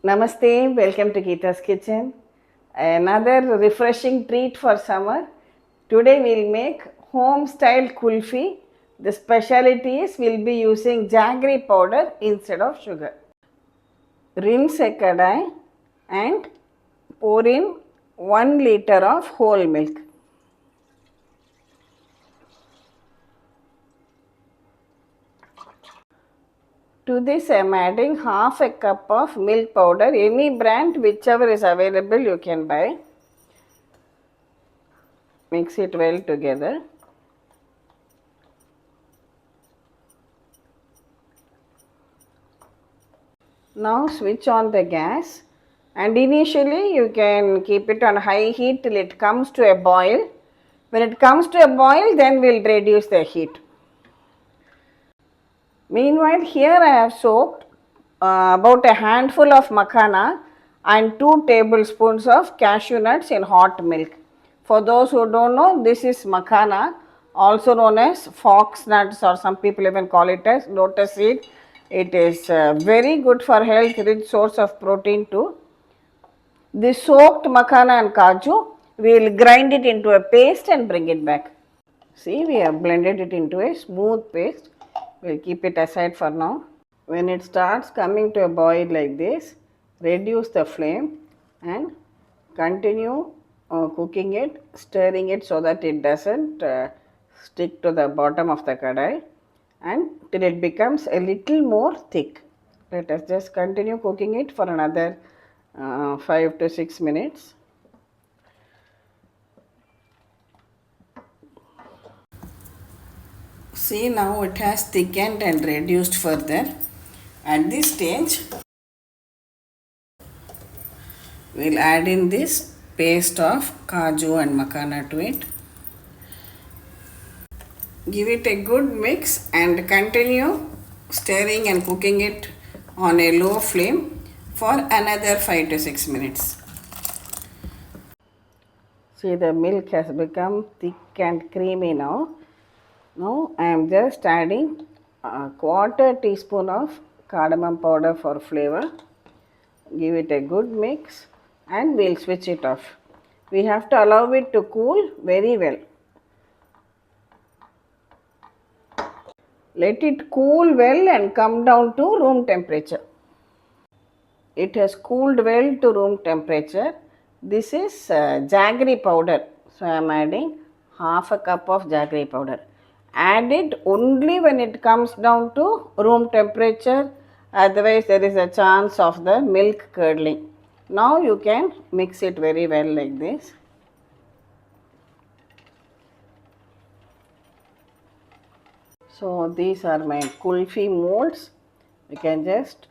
Namaste, welcome to Geeta's Kitchen. Another refreshing treat for summer. Today we'll make home style kulfi. The specialty is we'll be using jaggery powder instead of sugar. Rinse a kadai and pour in 1 liter of whole milk. To this I am adding half a cup of milk powder, any brand whichever is available you can buy. Mix it well together. Now switch on the gas and initially you can keep it on high heat till it comes to a boil. When it comes to a boil, then we'll reduce the heat. Meanwhile, here I have soaked about a handful of makhana and 2 tablespoons of cashew nuts in hot milk. For those who don't know, this is makhana, also known as fox nuts, or some people even call it as lotus seed. It is very good for health, rich source of protein too. This soaked makhana and kaju, we will grind it into a paste and bring it back. See, we have blended it into a smooth paste. We'll keep it aside for now. When it starts coming to a boil like this, reduce the flame and continue cooking it, stirring it so that it doesn't stick to the bottom of the kadai and till it becomes a little more thick. Let us just continue cooking it for another 5 to 6 minutes. See, now it has thickened and reduced further. At this stage, we'll add in this paste of kaju and makhana to it. Give it a good mix and continue stirring and cooking it on a low flame for another 5 to 6 minutes. See, the milk has become thick and creamy now. Now I am just adding a quarter teaspoon of cardamom powder for flavor. Give it a good mix and we'll switch it off. We have to allow it to cool very well. Let it cool well and come down to room temperature. It has cooled well to room temperature. This is jaggery powder. So I am adding half a cup of jaggery powder. Add it only when it comes down to room temperature, otherwise there is a chance of the milk curdling. Now you can mix it very well like this. So these are my kulfi molds. You can just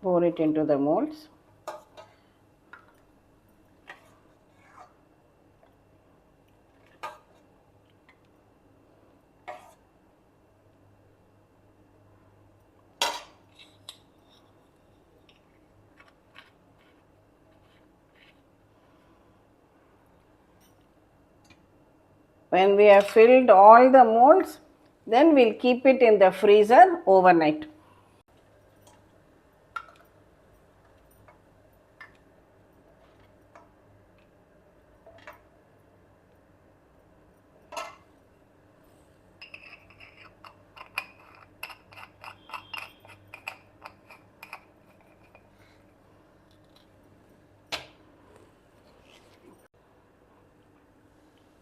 pour it into the molds. When we have filled all the molds, then we'll keep it in the freezer overnight.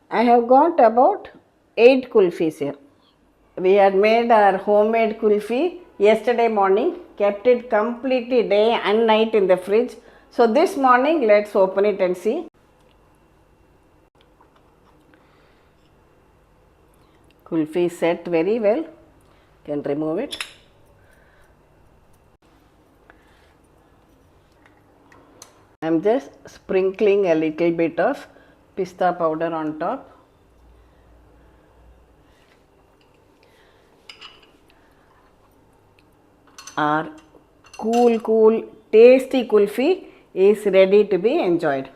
I have got about 8 kulfis here. We had made our homemade kulfi yesterday morning, kept it completely day and night in the fridge. So this morning, let's open it and see. Kulfi set very well. Can remove it. I am just sprinkling a little bit of pista powder on top. Our cool, tasty kulfi is ready to be enjoyed.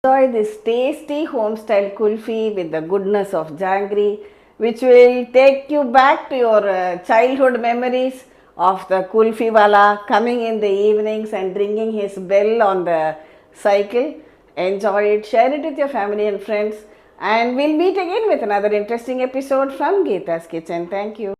Enjoy this tasty home style kulfi with the goodness of jaggery, which will take you back to your childhood memories of the Kulfi wala coming in the evenings and ringing his bell on the cycle. Enjoy it, share it with your family and friends, and we'll meet again with another interesting episode from Geeta's Kitchen. Thank you.